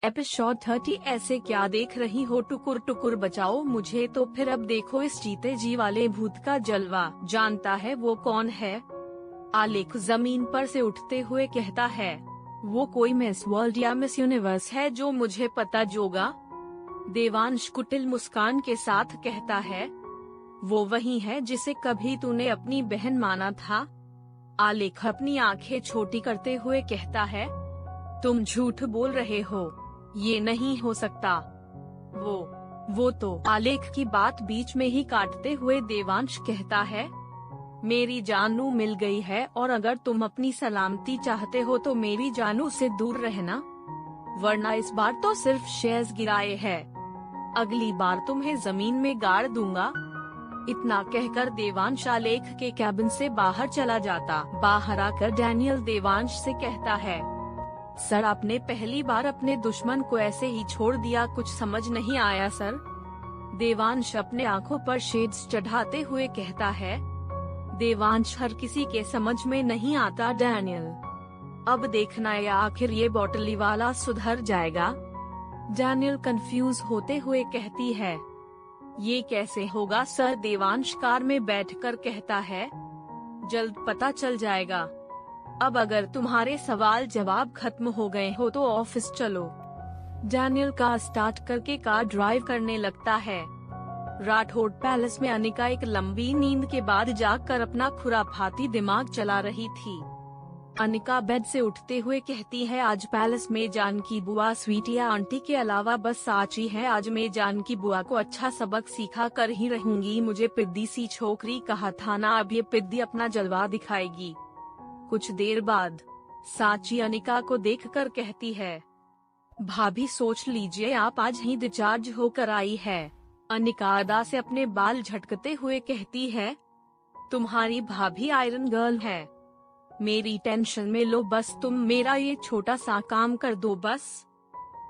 Episode 30। ऐसे क्या देख रही हो, टुकुर टुकुर बचाओ मुझे। तो फिर अब देखो इस जीते जी वाले भूत का जलवा। जानता है वो कौन है? आलेख जमीन पर से उठते हुए कहता है। वो कोई मिस वर्ल्ड या मिस यूनिवर्स है जो मुझे पता जोगा? देवांश कुटिल मुस्कान के साथ कहता है। वो वही है जिसे कभी तूने अपनी बहन माना था। आलेख अपनी आंखें छोटी करते हुए कहता है। तुम झूठ बोल रहे हो, ये नहीं हो सकता। वो तो। आलेख की बात बीच में ही काटते हुए देवांश कहता है। मेरी जानू मिल गई है और अगर तुम अपनी सलामती चाहते हो तो मेरी जानू से दूर रहना, वरना इस बार तो सिर्फ शेयर्स गिराए हैं, अगली बार तुम्हें जमीन में गाड़ दूंगा। इतना कहकर देवांश आलेख के कैबिन से बाहर चला जाता। बाहर आकर डैनियल देवांश से कहता है। सर, आपने पहली बार अपने दुश्मन को ऐसे ही छोड़ दिया, कुछ समझ नहीं आया सर। देवांश अपने आंखों पर शेड्स चढ़ाते हुए कहता है। देवांश, हर किसी के समझ में नहीं आता डैनियल। अब देखना है आखिर ये बॉटली वाला सुधर जाएगा। डैनियल कंफ्यूज होते हुए कहती है। ये कैसे होगा सर? देवांश कार में बैठकर कहता है। जल्द पता चल जाएगा। अब अगर तुम्हारे सवाल जवाब खत्म हो गए हो तो ऑफिस चलो। डैनियल कार स्टार्ट करके कार ड्राइव करने लगता है। राठौड़ पैलेस में अनिका एक लंबी नींद के बाद जागकर अपना खुराफाती दिमाग चला रही थी। अनिका बेड से उठते हुए कहती है। आज पैलेस में जानकी बुआ, स्वीटिया आंटी के अलावा बस साची है। आज मैं जानकी बुआ को अच्छा सबक सिखा कर ही रहूंगी। मुझे पिद्दी सी छोकरी कहा था ना, अब ये पिद्दी अपना जलवा दिखाएगी। कुछ देर बाद साची अनिका को देखकर कहती है। भाभी, सोच लीजिए आप आज ही डिस्चार्ज होकर आई है। अनिका अदा से अपने बाल झटकते हुए कहती है। तुम्हारी भाभी आयरन गर्ल है, मेरी टेंशन में लो बस, तुम मेरा ये छोटा सा काम कर दो बस।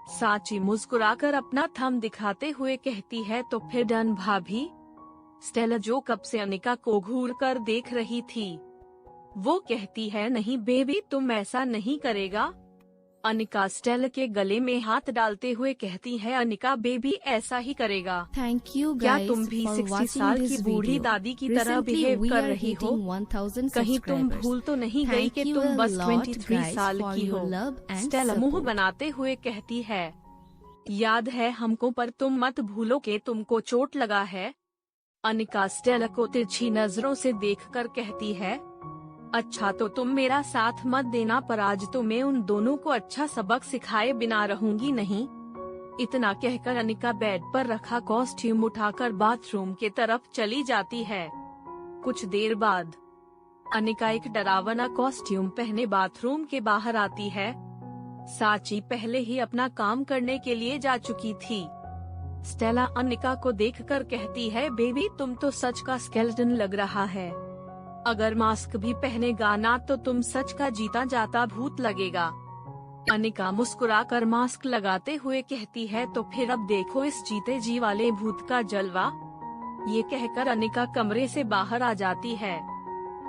साची मुस्कुराकर अपना थंब दिखाते हुए कहती है। तो फिर डन भाभी। स्टेला, जो कब से अनिका को घूर कर देख रही थी, वो कहती है। नहीं बेबी, तुम ऐसा नहीं करेगा। अनिका स्टेला के गले में हाथ डालते हुए कहती है। अनिका बेबी ऐसा ही करेगा। थैंक यू क्या तुम भी 60 साल की बूढ़ी दादी की तरह बिहेव कर रही हो? कहीं तुम भूल तो नहीं गई कि तुम बस 23 साल की हो? स्टेला मुंह बनाते हुए कहती है। याद है हमको, पर तुम मत भूलो कि तुमको चोट लगा है। अनिका स्टेला को तिरछी नजरों से देखकर कहती है। अच्छा तो तुम मेरा साथ मत देना, पर आज तो मैं उन दोनों को अच्छा सबक सिखाए बिना रहूंगी नहीं। इतना कहकर अनिका बेड पर रखा कॉस्ट्यूम उठाकर बाथरूम के तरफ चली जाती है। कुछ देर बाद अनिका एक डरावना कॉस्ट्यूम पहने बाथरूम के बाहर आती है। साची पहले ही अपना काम करने के लिए जा चुकी थी। स्टेला अनिका को देखकर कहती है। बेबी, तुम तो सच का स्केलेटन लग रहा है। अगर मास्क भी पहनेगा ना तो तुम सच का जीता जाता भूत लगेगा। अनिका मुस्कुराकर मास्क लगाते हुए कहती है। तो फिर अब देखो इस जीते जी वाले भूत का जलवा। ये कहकर अनिका कमरे से बाहर आ जाती है।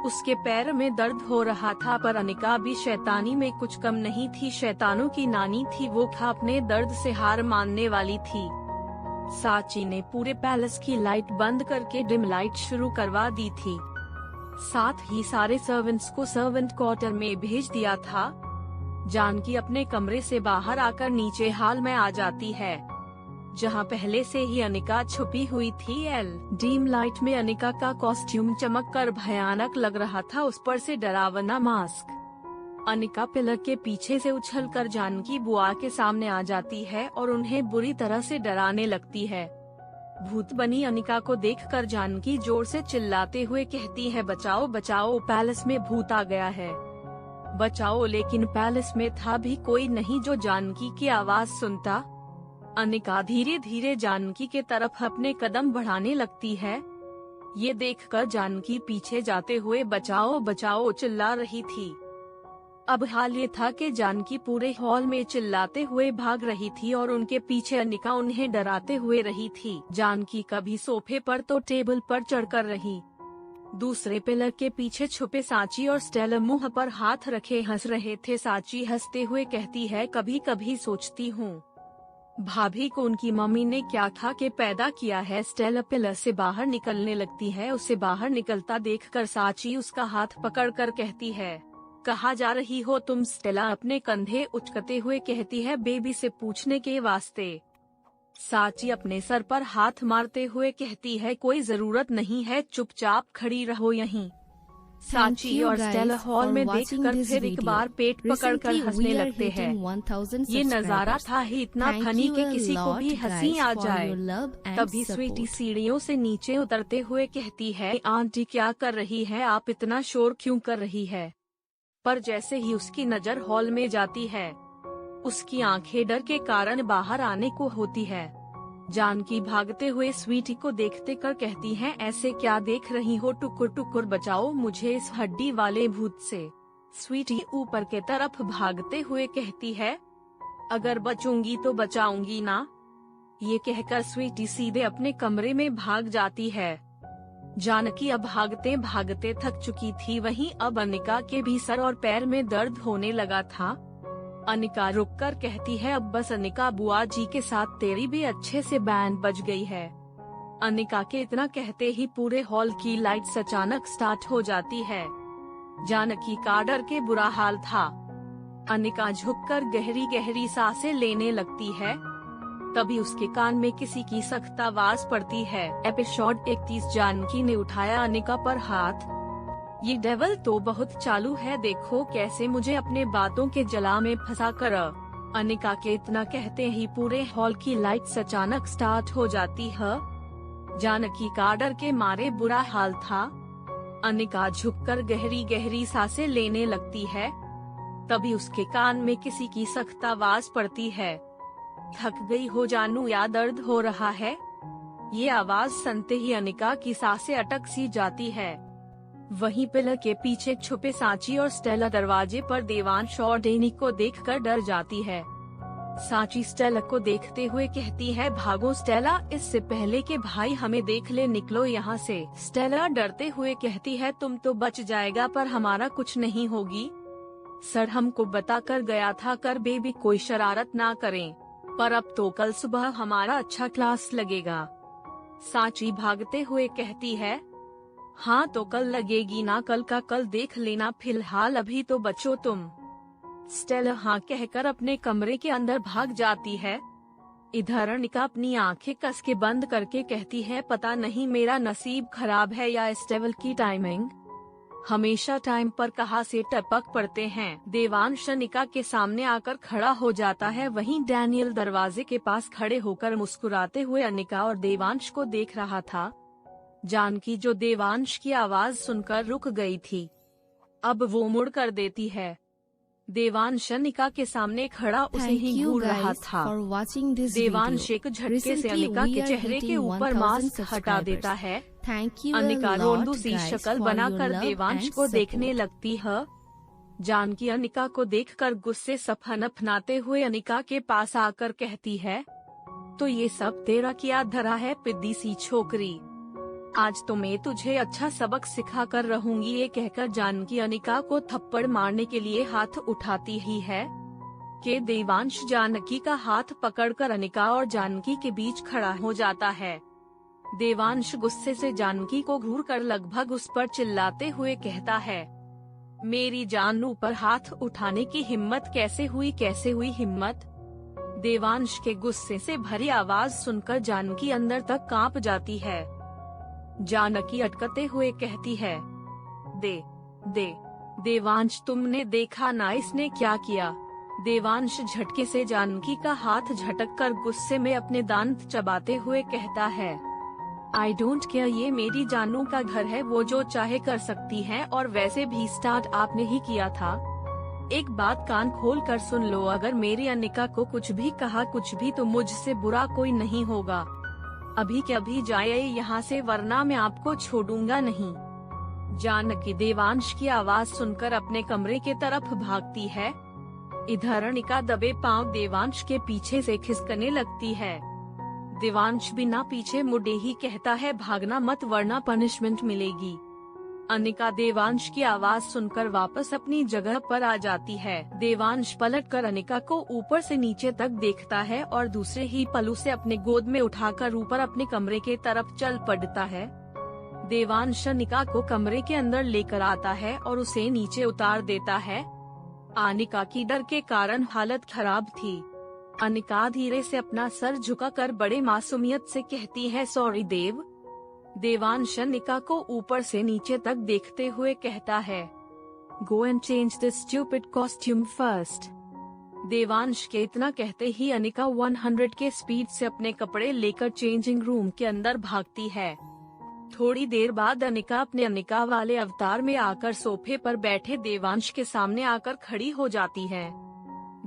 उसके पैर में दर्द हो रहा था, पर अनिका भी शैतानी में कुछ कम नहीं थी। शैतानों की नानी थी वो, अपने दर्द से हार मानने वाली थी। साची ने पूरे पैलेस की लाइट बंद करके डिम लाइट शुरू करवा दी थी। साथ ही सारे सर्वेंट्स को सर्वेंट क्वार्टर में भेज दिया था। जानकी अपने कमरे से बाहर आकर नीचे हॉल में आ जाती है, जहां पहले से ही अनिका छुपी हुई थी। डीम लाइट में अनिका का कॉस्ट्यूम चमक कर भयानक लग रहा था, उस पर से डरावना मास्क। अनिका पिलर के पीछे से उछलकर जानकी बुआ के सामने आ जाती है और उन्हें बुरी तरह से डराने लगती है। भूत बनी अनिका को देखकर जानकी जोर से चिल्लाते हुए कहती है। बचाओ बचाओ, पैलेस में भूत आ गया है, बचाओ। लेकिन पैलेस में था भी कोई नहीं जो जानकी की आवाज सुनता। अनिका धीरे धीरे जानकी के तरफ अपने कदम बढ़ाने लगती है। ये देखकर जानकी पीछे जाते हुए बचाओ बचाओ चिल्ला रही थी। अब हाल ये था कि जानकी पूरे हॉल में चिल्लाते हुए भाग रही थी और उनके पीछे अनिका उन्हें डराते हुए रही थी। जानकी कभी सोफे पर तो टेबल पर चढ़कर रही। दूसरे पिलर के पीछे छुपे साची और स्टेला मुंह पर हाथ रखे हंस रहे थे। साची हंसते हुए कहती है। कभी कभी सोचती हूँ भाभी को उनकी मम्मी ने क्या खा के पैदा किया है। स्टेला पिलर से बाहर निकलने लगती है। उसे बाहर निकलता देखकर साची उसका हाथ पकड़कर कहती है, कहाँ जा रही हो तुम। स्टेला अपने कंधे उचकते हुए कहती है, बेबी से पूछने के वास्ते। साची अपने सर पर हाथ मारते हुए कहती है, कोई जरूरत नहीं है, चुपचाप खड़ी रहो यहीं। साची और स्टेला हॉल में देखकर फिर एक बार पेट पकड़कर हंसने लगते हैं। ये नजारा था ही इतना फनी कि किसी को भी हंसी आ जाए। तभी स्वीटी सीढ़ियों से नीचे उतरते हुए कहती है, आंटी क्या कर रही है, आप इतना शोर क्यों कर रही है। पर जैसे ही उसकी नजर हॉल में जाती है, उसकी आंखें डर के कारण बाहर आने को होती है। जानकी भागते हुए स्वीटी को देखते कर कहती है, ऐसे क्या देख रही हो, टुकुर टुकुर बचाओ मुझे इस हड्डी वाले भूत से। स्वीटी ऊपर के तरफ भागते हुए कहती है, अगर बचूंगी तो बचाऊंगी ना। ये कहकर स्वीटी सीधे अपने कमरे में भाग जाती है। जानकी अब भागते भागते थक चुकी थी। वहीं अब अनिका के भी सर और पैर में दर्द होने लगा था। अनिका रुककर कहती है, अब बस अनिका, बुआ जी के साथ तेरी भी अच्छे से बैंड बज गई है। अनिका के इतना कहते ही पूरे हॉल की लाइट्स अचानक स्टार्ट हो जाती है। जानकी का डर के बुरा हाल था। अनिका झुककर गहरी गहरी सांसें लेने लगती है। तभी उसके कान में किसी की सख्त आवाज पड़ती है। एपिसोड 31। जानकी ने उठाया अनिका पर हाथ। ये डेविल तो बहुत चालू है, देखो कैसे मुझे अपने बातों के जला में फंसा कर। अनिका के इतना कहते ही पूरे हॉल की लाइट्स अचानक स्टार्ट हो जाती है। जानकी का डर के मारे बुरा हाल था। अनिका झुककर गहरी गहरी सांसें लेने लगती है। तभी उसके कान में किसी की सख्त आवाज पड़ती है, थक गई हो जानू या दर्द हो रहा है। ये आवाज सुनते ही अनिका की सांसें अटक सी जाती है। वहीं पिलर के पीछे छुपे साची और स्टेला दरवाजे पर देवांश और डेनी को देखकर डर जाती है। साची स्टेला को देखते हुए कहती है, भागो स्टेला, इससे पहले कि भाई हमें देख ले, निकलो यहाँ से। स्टेला डरते हुए कहती है, तुम तो बच जाएगा पर हमारा कुछ नहीं होगी। सर हमको बता कर गया था कर बेबी कोई शरारत ना करें, पर अब तो कल सुबह हमारा अच्छा क्लास लगेगा। साची भागते हुए कहती है, हाँ तो कल लगेगी ना, कल का कल देख लेना, फिलहाल अभी तो बचो तुम। स्टेला हाँ कहकर अपने कमरे के अंदर भाग जाती है। इधर अनिका अपनी आंखें कस के बंद करके कहती है, पता नहीं मेरा नसीब खराब है या इस डेविल की टाइमिंग, हमेशा टाइम पर कहाँ से टपक पड़ते हैं। देवांश अनिका के सामने आकर खड़ा हो जाता है। वहीं डैनियल दरवाजे के पास खड़े होकर मुस्कुराते हुए अनिका और देवांश को देख रहा था। जानकी जो देवांश की आवाज सुनकर रुक गई थी, अब वो मुड़ कर देती है। देवांश अनिका के सामने खड़ा उसे ही घूर रहा था। देवांश एक झटके से अनिका के चेहरे के ऊपर मास्क हटा देता है। अनिका रोंदू सी शक्ल बनाकर देवांश को देखने लगती है। जानकी अनिका को देखकर गुस्से से फनफनाते हुए अनिका के पास आकर कहती है, तो ये सब तेरा किया धरा है पिद्दी सी छोकरी, आज तो मैं तुझे अच्छा सबक सिखा कर रहूंगी। ये कहकर जानकी अनिका को थप्पड़ मारने के लिए हाथ उठाती ही है कि देवांश जानकी का हाथ पकड़कर अनिका और जानकी के बीच खड़ा हो जाता है। देवांश गुस्से से जानकी को घूरकर लगभग उस पर चिल्लाते हुए कहता है, मेरी जानू पर हाथ उठाने की हिम्मत कैसे हुई हिम्मत। देवांश के गुस्से से भरी आवाज सुनकर जानकी अंदर तक कांप जाती है। जानकी अटकते हुए कहती है, देवांश तुमने देखा ना इसने क्या किया। देवांश झटके से जानकी का हाथ झटककर गुस्से में अपने दांत चबाते हुए कहता है, आई डोंट केयर, ये मेरी जानू का घर है, वो जो चाहे कर सकती है, और वैसे भी स्टार्ट आपने ही किया था। एक बात कान खोल कर सुन लो, अगर मेरी अनिका को कुछ भी कहा कुछ भी तो मुझसे बुरा कोई नहीं होगा। अभी के अभी जाइए यहाँ से वरना मैं आपको छोड़ूंगा नहीं। जानकी देवांश की आवाज सुनकर अपने कमरे के तरफ भागती है। इधर अनिका दबे पांव देवांश के पीछे से खिसकने लगती है। देवांश बिना पीछे मुड़े ही कहता है, भागना मत वरना पनिशमेंट मिलेगी। अनिका देवांश की आवाज सुनकर वापस अपनी जगह पर आ जाती है। देवांश पलटकर अनिका को ऊपर से नीचे तक देखता है और दूसरे ही पल उसे अपने गोद में उठाकर ऊपर अपने कमरे के तरफ चल पड़ता है। देवांश अनिका को कमरे के अंदर लेकर आता है और उसे नीचे उतार देता है। अनिका की डर के कारण हालत खराब थी। अनिका धीरे से अपना सर झुकाकर बड़े मासूमियत से कहती है, सॉरी देव। देवांश अनिका को ऊपर से नीचे तक देखते हुए कहता है, go and change this stupid costume first. Devansh के इतना कहते ही अनिका 100 के स्पीड से अपने कपड़े लेकर चेंजिंग रूम के अंदर भागती है। थोड़ी देर बाद अनिका अपने अनिका वाले अवतार में आकर सोफे पर बैठे देवांश के सामने आकर खड़ी हो जाती है।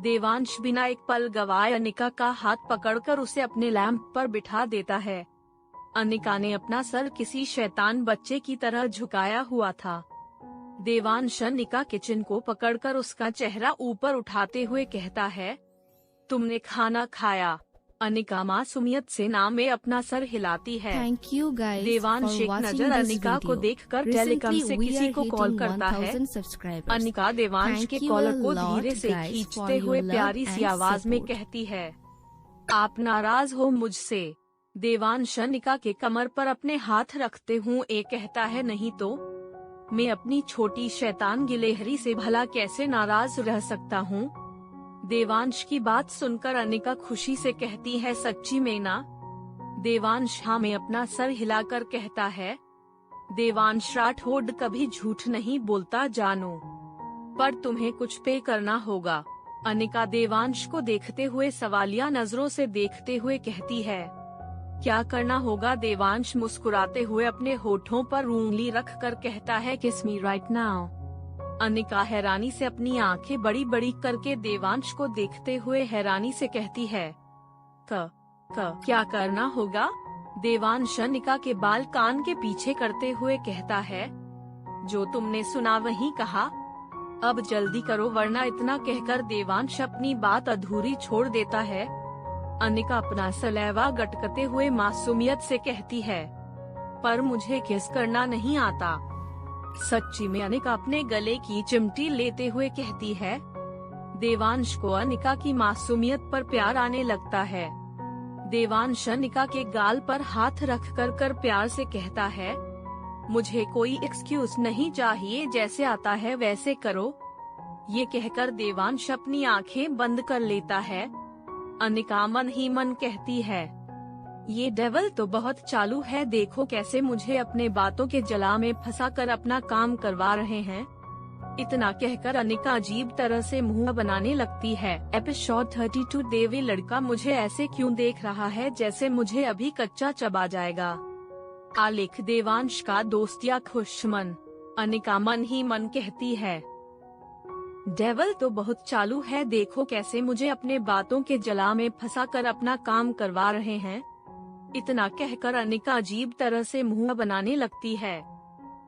देवांश बिना एक पल गवाए अनिका का हाथ पकड़कर उसे अपने लैंप पर बिठा देता है। अनिका ने अपना सर किसी शैतान बच्चे की तरह झुकाया हुआ था। देवांश अनिका के चिन को पकड़कर उसका चेहरा ऊपर उठाते हुए कहता है, तुमने खाना खाया? अनिका मासूमियत से ना में अपना सर हिलाती है। देवांश एक नजर अनिका को देखकर टेलीकॉम से किसी को कॉल करता है। अनिका देवांश के कॉलर को धीरे से खींचते हुए प्यारी सी आवाज में कहती है, आप नाराज हो मुझसे? देवांश अनिका के कमर पर अपने हाथ रखते हूँ कहता है, नहीं तो मैं अपनी छोटी शैतान गिलहरी से भला कैसे नाराज रह सकता हूँ? देवांश की बात सुनकर अनिका खुशी से कहती है, सच्ची में ना? देवांश हाँ में अपना सर हिलाकर कहता है। देवांश राठौड़ कभी झूठ नहीं बोलता जानो, पर तुम्हें कुछ पे करना होगा। अनिका देवांश को देखते हुए सवालिया नजरों से देखते हुए कहती है, क्या करना होगा? देवांश मुस्कुराते हुए अपने होठों पर उंगली रखकर कहता है, किस मी राइट नाउ। अनिका हैरानी से अपनी आंखें बड़ी बड़ी करके देवांश को देखते हुए हैरानी से कहती है, क्या करना होगा? देवांश अनिका के बाल कान के पीछे करते हुए कहता है, जो तुमने सुना वही कहा, अब जल्दी करो वरना। इतना कहकर देवांश अपनी बात अधूरी छोड़ देता है। अनिका अपना सलेवा गटकते हुए मासूमियत से कहती है, पर मुझे किस करना नहीं आता। सच्ची में? अनिका अपने गले की चिमटी लेते हुए कहती है। देवांश को अनिका की मासूमियत पर प्यार आने लगता है। देवांश अनिका के गाल पर हाथ रखकर प्यार से कहता है, मुझे कोई एक्सक्यूज नहीं चाहिए, जैसे आता है वैसे करो। ये कहकर देवांश अपनी आंखें बंद कर लेता है। अनिका मन ही मन कहती है, ये डेविल तो बहुत चालू है, देखो कैसे मुझे अपने बातों के जला में फंसाकर अपना काम करवा रहे हैं। इतना कहकर अनिका अजीब तरह से मुंह बनाने लगती है। एपिसोड 32। देवी लड़का मुझे ऐसे क्यों देख रहा है जैसे मुझे अभी कच्चा चबा जाएगा। आलेख देवांश का दोस्त या खुशमन? अनिका मन ही मन कहती है, डेविल तो बहुत चालू है, देखो कैसे मुझे अपने बातों के जला में फंसाकर अपना काम करवा रहे हैं। इतना कहकर अनिका अजीब तरह से मुंह बनाने लगती है।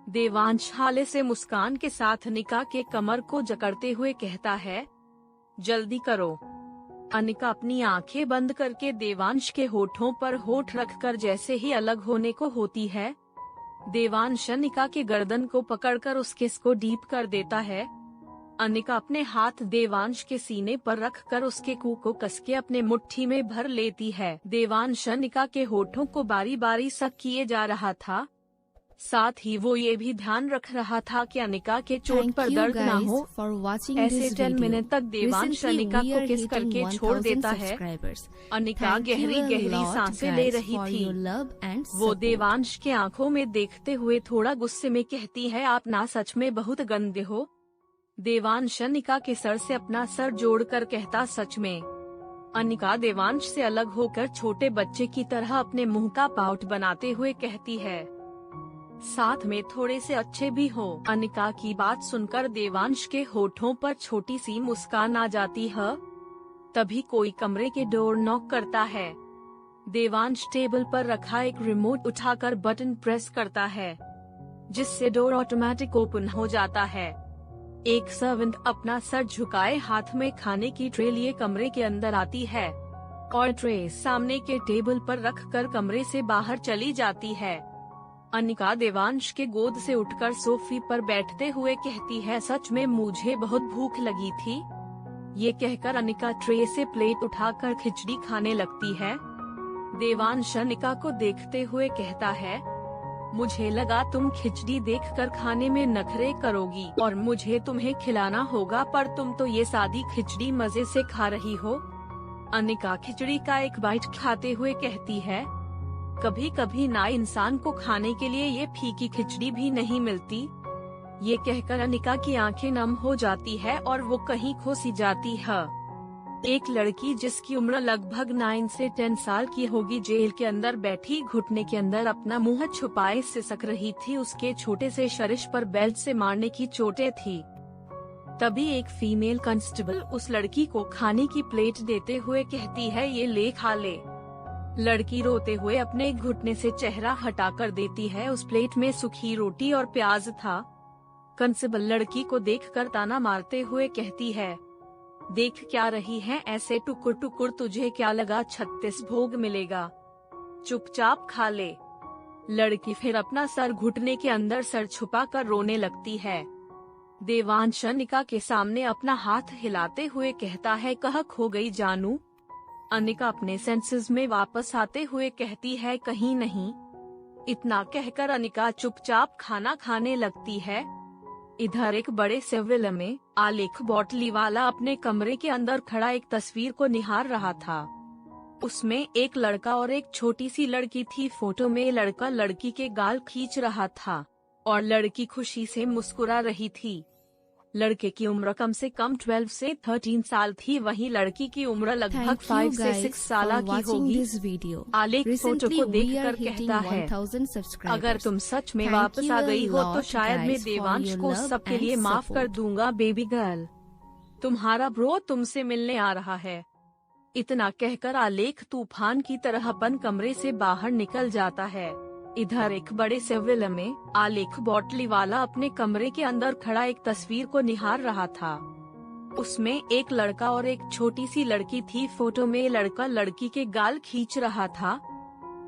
देवांश हाले से मुस्कान के साथ अनिका के कमर को जकड़ते हुए कहता है, जल्दी करो। अनिका अपनी आंखें बंद करके देवांश के होठों पर होठ रखकर जैसे ही अलग होने को होती है, देवांश अनिका के गर्दन को पकड़कर उसके को डीप कर देता है। अनिका अपने हाथ देवांश के सीने पर रखकर उसके कुंह को कसके अपने मुट्ठी में भर लेती है। देवांश अनिका के होठों को बारी बारी सक किए जा रहा था, साथ ही वो ये भी ध्यान रख रहा था कि अनिका के चोट पर दर्द ना हो। ऐसे 10 मिनट तक देवांश अनिका को किस करके छोड़ देता है। अनिका गहरी गहरी सांसें ले रही थी। वो देवांश के आंखों में देखते हुए थोड़ा गुस्से में कहती है, आप ना सच में बहुत गंदे हो। देवांश अनिका के सर से अपना सर जोड़कर कहता, सच में। अनिका देवांश से अलग होकर छोटे बच्चे की तरह अपने मुंह का पाउट बनाते हुए कहती है, साथ में थोड़े से अच्छे भी हो। अनिका की बात सुनकर देवांश के होठों पर छोटी सी मुस्कान आ जाती है। तभी कोई कमरे के डोर नॉक करता है। देवांश टेबल पर रखा एक रिमोट उठाकर बटन प्रेस करता है, जिससे डोर ऑटोमेटिक ओपन हो जाता है। एक सर्वेंट अपना सर झुकाए हाथ में खाने की ट्रे लिए कमरे के अंदर आती है और ट्रे सामने के टेबल पर रखकर कमरे से बाहर चली जाती है। अनिका देवांश के गोद से उठकर सोफे पर बैठते हुए कहती है, सच में मुझे बहुत भूख लगी थी। ये कहकर अनिका ट्रे से प्लेट उठाकर खिचड़ी खाने लगती है। देवांश अनिका को देखते हुए कहता है, मुझे लगा तुम खिचड़ी देखकर खाने में नखरे करोगी और मुझे तुम्हें खिलाना होगा, पर तुम तो ये सादी खिचड़ी मजे से खा रही हो। अनिका खिचड़ी का एक बाइट खाते हुए कहती है, कभी कभी ना इंसान को खाने के लिए ये फीकी खिचड़ी भी नहीं मिलती। ये कहकर अनिका की आंखें नम हो जाती है और वो कहीं खो सी जाती है। एक लड़की जिसकी उम्र लगभग 9 से 10 साल की होगी, जेल के अंदर बैठी घुटने के अंदर अपना मुंह छुपाए सिसक रही थी। उसके छोटे से शरीर पर बेल्ट से मारने की चोटें थी। तभी एक फीमेल कांस्टेबल उस लड़की को खाने की प्लेट देते हुए कहती है, ये ले खा ले। लड़की रोते हुए अपने घुटने से चेहरा हटाकर देती है। उस प्लेट में सूखी रोटी और प्याज था। कांस्टेबल लड़की को देखकर ताना मारते हुए कहती है, देख क्या रही है ऐसे टुकुर टुकुर, तुझे क्या लगा 36 भोग मिलेगा, चुपचाप खा ले। लड़की फिर अपना सर घुटने के अंदर सर छुपा कर रोने लगती है। देवांश अनिका के सामने अपना हाथ हिलाते हुए कहता है, कहाँ खो गई जानू। अनिका अपने सेंसेस में वापस आते हुए कहती है, कहीं नहीं। इतना कहकर अनिका चुपचाप खाना खाने लगती है। इधर एक बड़े से विला में आलेख बोटलीवाला अपने कमरे के अंदर खड़ा एक तस्वीर को निहार रहा था। उसमें एक लड़का और एक छोटी सी लड़की थी। फोटो में लड़का लड़की के गाल खींच रहा था और लड़की खुशी से मुस्कुरा रही थी। लड़के की उम्र कम से कम 12 से 13 साल थी, वहीं लड़की की उम्र लगभग 5 से 6 साल की होगी। आलेख फोटो को देखकर कहता है, अगर तुम सच में वापस आ गई हो तो शायद मैं देवांश को सबके लिए माफ कर दूंगा बेबी गर्ल। तुम्हारा ब्रो तुमसे मिलने आ रहा है। इतना कहकर आलेख तूफान की तरह अपन कमरे से बाहर निकल जाता है। इधर एक बड़े से विला में आलेख बोटलीवाला अपने कमरे के अंदर खड़ा एक तस्वीर को निहार रहा था। उसमें एक लड़का और एक छोटी सी लड़की थी। फोटो में लड़का लड़की के गाल खींच रहा था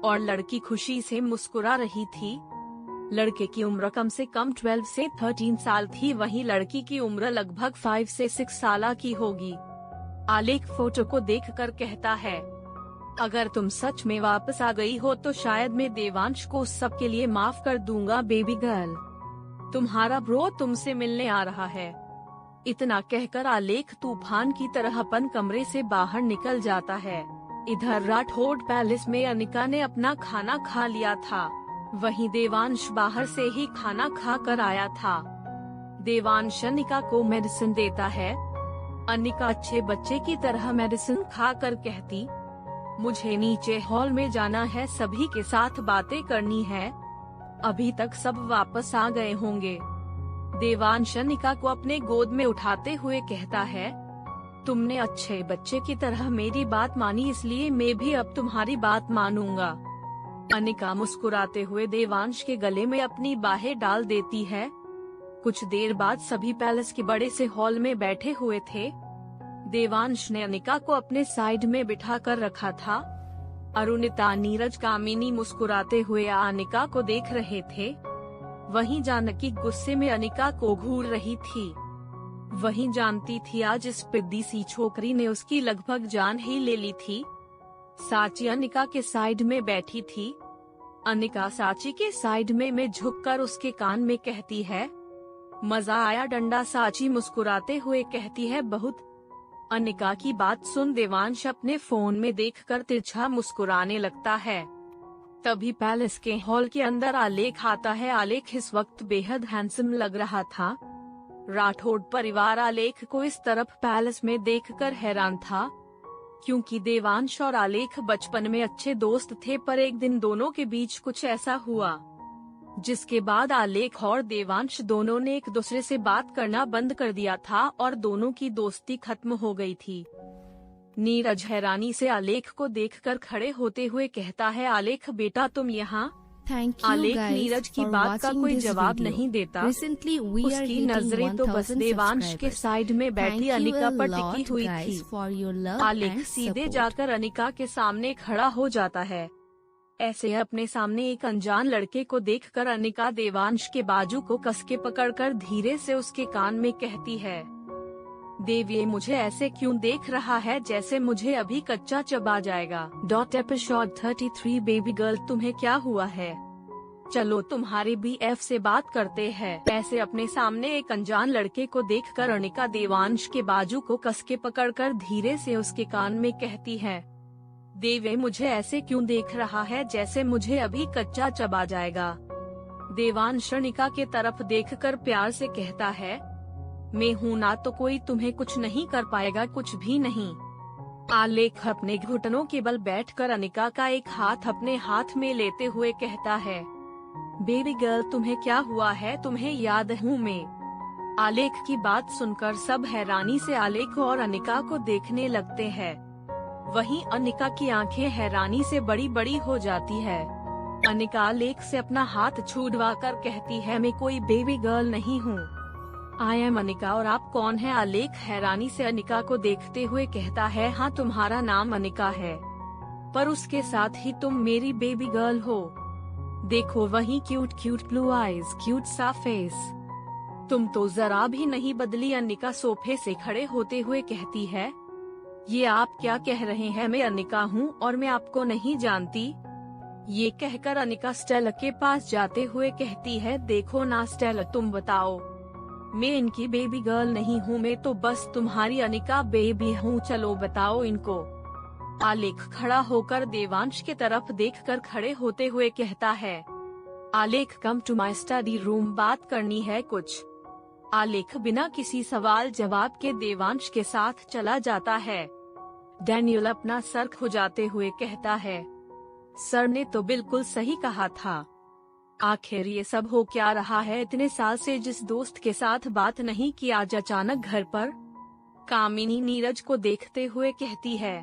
और लड़की खुशी से मुस्कुरा रही थी। लड़के की उम्र कम से कम 12 से 13 साल थी, वहीं लड़की की उम्र लगभग 5 से 6 साल की होगी। आलेख फोटो को देखकर कहता है, अगर तुम सच में वापस आ गई हो तो शायद मैं देवांश को सबके लिए माफ कर दूंगा बेबी गर्ल। तुम्हारा ब्रो तुमसे मिलने आ रहा है। इतना कहकर आलेख तूफान की तरह अपन कमरे से बाहर निकल जाता है। इधर राठौड़ पैलेस में अनिका ने अपना खाना खा लिया था, वहीं देवांश बाहर से ही खाना खा कर आया था। देवांश अनिका को मेडिसिन देता है। अनिका अच्छे बच्चे की तरह मेडिसिन खाकर कहती, मुझे नीचे हॉल में जाना है, सभी के साथ बातें करनी है। अभी तक सब वापस आ गए होंगे। देवांश अनिका को अपने गोद में उठाते हुए कहता है, तुमने अच्छे बच्चे की तरह मेरी बात मानी, इसलिए मैं भी अब तुम्हारी बात मानूंगा। अनिका मुस्कुराते हुए देवांश के गले में अपनी बाहें डाल देती है। कुछ देर बाद सभी पैलेस के बड़े से हॉल में बैठे हुए थे। देवांश ने अनिका को अपने साइड में बिठा कर रखा था। अरुणिता, नीरज, कामिनी मुस्कुराते हुए अनिका को देख रहे थे। वहीं जानकी गुस्से में अनिका को घूर रही थी। वहीं जानती थी आज इस पिद्दी सी छोकरी ने उसकी लगभग जान ही ले ली थी। साची अनिका के साइड में बैठी थी। अनिका साची के साइड में झुककर उसके कान में कहती है, मजा आया डंडा। साची मुस्कुराते हुए कहती है, बहुत। अनिका की बात सुन देवांश अपने फोन में देखकर तिरछा मुस्कुराने लगता है। तभी पैलेस के हॉल के अंदर आलेख आता है। आलेख इस वक्त बेहद हैंडसम लग रहा था। राठौड़ परिवार आलेख को इस तरफ पैलेस में देखकर हैरान था, क्योंकि देवांश और आलेख बचपन में अच्छे दोस्त थे, पर एक दिन दोनों के बीच कुछ ऐसा हुआ जिसके बाद आलेख और देवांश दोनों ने एक दूसरे से बात करना बंद कर दिया था और दोनों की दोस्ती खत्म हो गई थी। नीरज हैरानी से आलेख को देखकर खड़े होते हुए कहता है, आलेख बेटा तुम यहाँ। आलेख नीरज की बात का कोई जवाब नहीं देता। उसकी नजरें तो बस देवांश के साइड में बैठी अनिका पर टिकी हुई थी। आलेख सीधे जाकर अनिका के सामने खड़ा हो जाता है। ऐसे अपने सामने एक अनजान लड़के को देखकर अनिका देवांश के बाजू को कसके पकड़कर धीरे से उसके कान में कहती है, देव ये मुझे ऐसे क्यों देख रहा है जैसे मुझे अभी कच्चा चबा जाएगा। एपिसोड 33 बेबी गर्ल तुम्हें क्या हुआ है, चलो तुम्हारे BF से बात करते हैं। ऐसे अपने सामने एक अनजान लड़के को देखकर अनिका देवांश के बाजू को कसके पकड़कर धीरे से उसके कान में कहती है, देव ये मुझे ऐसे क्यों देख रहा है जैसे मुझे अभी कच्चा चबा जाएगा। देवांश अनिका के तरफ देखकर प्यार से कहता है, मैं हूँ ना तो कोई तुम्हें कुछ नहीं कर पाएगा, कुछ भी नहीं। आलेख अपने घुटनों के बल बैठकर अनिका का एक हाथ अपने हाथ में लेते हुए कहता है, बेबी गर्ल तुम्हें क्या हुआ है, तुम्हें याद हूँ मैं। आलेख की बात सुनकर सब हैरानी से आलेख और अनिका को देखने लगते हैं। वहीं अनिका की आंखें हैरानी से बड़ी बड़ी हो जाती है। अनिका आलेख से अपना हाथ छुड़वा कर कहती है, मैं कोई बेबी गर्ल नहीं हूँ, आई एम अनिका। और आप कौन है? आलेख हैरानी से अनिका को देखते हुए कहता है, हाँ तुम्हारा नाम अनिका है, पर उसके साथ ही तुम मेरी बेबी गर्ल हो। देखो वही cute cute blue eyes, cute सा फेस, तुम तो जरा भी नहीं बदली। अनिका सोफे से खड़े होते हुए कहती है, ये आप क्या कह रहे हैं, मैं अनिका हूँ और मैं आपको नहीं जानती। ये कहकर अनिका स्टेला के पास जाते हुए कहती है, देखो ना स्टेला तुम बताओ, मैं इनकी बेबी गर्ल नहीं हूँ, मैं तो बस तुम्हारी अनिका बेबी हूँ, चलो बताओ इनको। आलेख खड़ा होकर देवांश के तरफ देखकर खड़े होते हुए कहता है, Aalekh come to my study room, बात करनी है कुछ। आलेख बिना किसी सवाल जवाब के देवांश के साथ चला जाता है। डैनियल अपना सर खुजाते हुए कहता है, सर ने तो बिल्कुल सही कहा था, आखिर ये सब हो क्या रहा है, इतने साल से जिस दोस्त के साथ बात नहीं की आज अचानक घर पर। कामिनी नीरज को देखते हुए कहती है,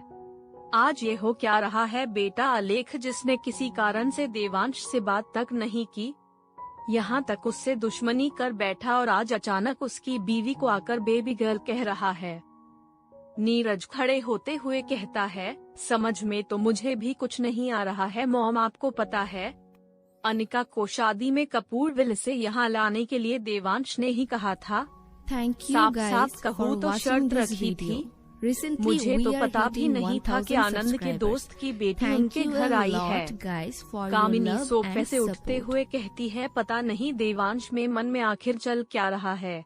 आज ये हो क्या रहा है बेटा। आलेख जिसने किसी कारण से देवांश से बात तक नहीं की, यहाँ तक उससे दुश्मनी कर बैठा और आज अचानक उसकी बीवी को आकर बेबी गर्ल कह रहा है। नीरज खड़े होते हुए कहता है, समझ में तो मुझे भी कुछ नहीं आ रहा है मॉम, आपको पता है अनिका को शादी में कपूरविल से यहाँ लाने के लिए देवांश ने ही कहा था। साफ साफ कहूँ तो शर्त रखी थी। मुझे तो पता भी नहीं था कि आनंद के दोस्त की बेटी उनके घर आई है। कामिनी सोफे से उठते हुए कहती है, पता नहीं देवांश में मन में आखिर चल क्या रहा है,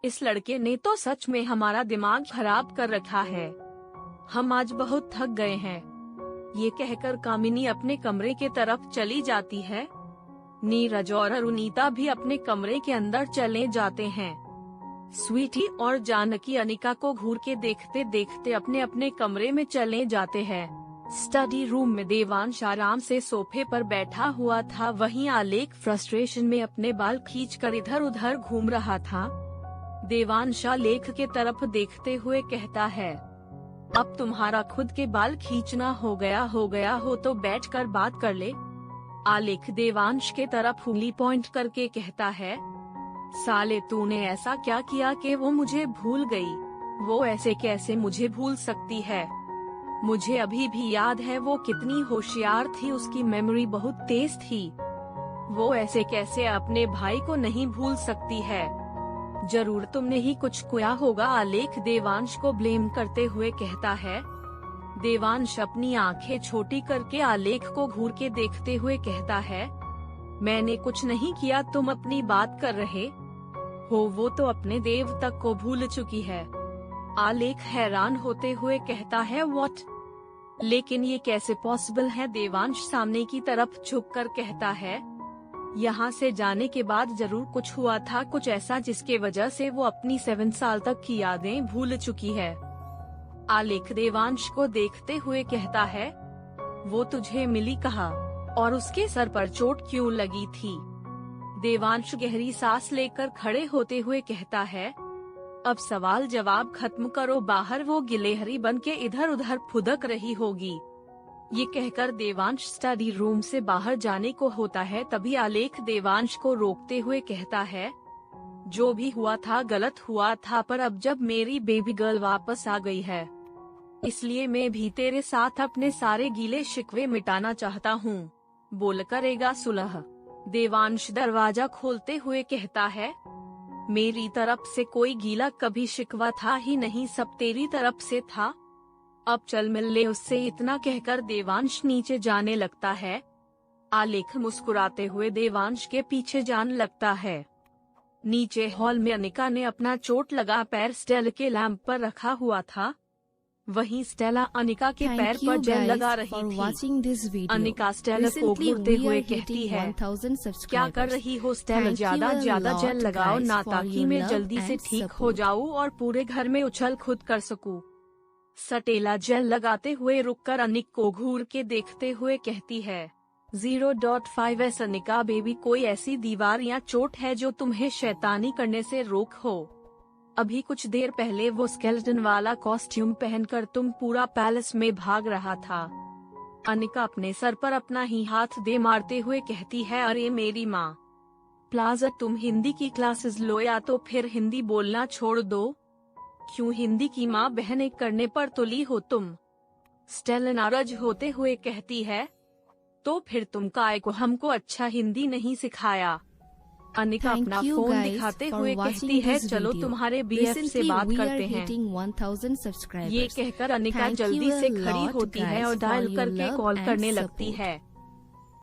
इस लड़के ने तो सच में हमारा दिमाग खराब कर रखा है, हम आज बहुत थक गए हैं। ये कहकर कामिनी अपने कमरे के तरफ चली जाती है। नीरज और अरुणिता भी अपने कमरे के अंदर चले जाते हैं। स्वीटी और जानकी अनिका को घूर के देखते देखते अपने अपने कमरे में चले जाते हैं। स्टडी रूम में देवांश आराम से सोफे पर बैठा हुआ था, वहीं आलेख फ्रस्ट्रेशन में अपने बाल खींचकर इधर उधर घूम रहा था। देवांश आलेख के तरफ देखते हुए कहता है, अब तुम्हारा खुद के बाल खींचना हो गया हो तो बैठकर बात कर ले। आलेख देवांश के तरफ उंगली पॉइंट करके कहता है, साले तूने ऐसा क्या किया कि वो मुझे भूल गई। वो ऐसे कैसे मुझे भूल सकती है, मुझे अभी भी याद है वो कितनी होशियार थी, उसकी मेमोरी बहुत तेज थी। वो ऐसे कैसे अपने भाई को नहीं भूल सकती है, जरूर तुमने ही कुछ किया होगा। आलेख देवांश को ब्लेम करते हुए कहता है। देवांश अपनी आंखें छोटी करके आलेख को घूर के देखते हुए कहता है, मैंने कुछ नहीं किया, तुम अपनी बात कर रहे हो, वो तो अपने देव तक को भूल चुकी है। आलेख हैरान होते हुए कहता है, व्हाट, लेकिन ये कैसे पॉसिबल है। देवांश सामने की तरफ झुककर कहता है, यहाँ से जाने के बाद जरूर कुछ हुआ था, कुछ ऐसा जिसके वजह से वो अपनी 7 साल तक की यादें भूल चुकी है। आलेख देवांश को देखते हुए कहता है, वो तुझे मिली कहाँ और उसके सर पर चोट क्यों लगी थी। देवांश गहरी सांस लेकर खड़े होते हुए कहता है, अब सवाल जवाब खत्म करो, बाहर वो गिलहरी बनके इधर उधर फुदक रही होगी। ये कहकर देवांश स्टडी रूम से बाहर जाने को होता है, तभी आलेख देवांश को रोकते हुए कहता है, जो भी हुआ था गलत हुआ था, पर अब जब मेरी बेबी गर्ल वापस आ गई है इसलिए मैं भी तेरे साथ अपने सारे गीले शिकवे मिटाना चाहता हूँ। बोल करेगा सुलह। देवांश दरवाजा खोलते हुए कहता है, मेरी तरफ से कोई गीला कभी शिकवा था ही नहीं, सब तेरी तरफ से था। अब चल मिल ले उससे। इतना कहकर देवांश नीचे जाने लगता है। आलेख मुस्कुराते हुए देवांश के पीछे जाने लगता है। नीचे हॉल में अनिका ने अपना चोट लगा पैर स्टेला के लैंप पर रखा हुआ था। वहीं स्टेला अनिका के पैर पर जेल लगा रही थी। अनिका स्टेला को घूरते हुए कहती है, क्या कर रही हो स्टेला, ज्यादा जेल लगाओ ना, ताकि मैं जल्दी से ठीक हो जाऊं और पूरे घर में उछल कूद कर सकूं। स्टेला जेल लगाते हुए रुककर अनिक को घूर के देखते हुए कहती है, 0.5 अनिका बेबी, कोई ऐसी दीवार या चोट है जो तुम्हें शैतानी करने से रोक हो? अभी कुछ देर पहले वो स्केलेटन वाला कॉस्ट्यूम पहनकर तुम पूरा पैलेस में भाग रहा था। अनिका अपने सर पर अपना ही हाथ दे मारते हुए कहती है, अरे मेरी माँ। प्लाजा, तुम हिंदी की क्लासेस लो या तो फिर हिंदी बोलना छोड़ दो। क्यों हिंदी की माँ बहने करने पर तुली हो तुम? स्टेला नाराज होते हुए कहती है, तो फिर तुम काय को हमको अच्छा हिंदी नहीं सिखाया? अनिका अपना फोन दिखाते हुए कहती है, चलो तुम्हारे बीएफ से बात करते हैं। ये कहकर अनिका जल्दी से खड़ी होती है और डायल करके कॉल करने लगती है।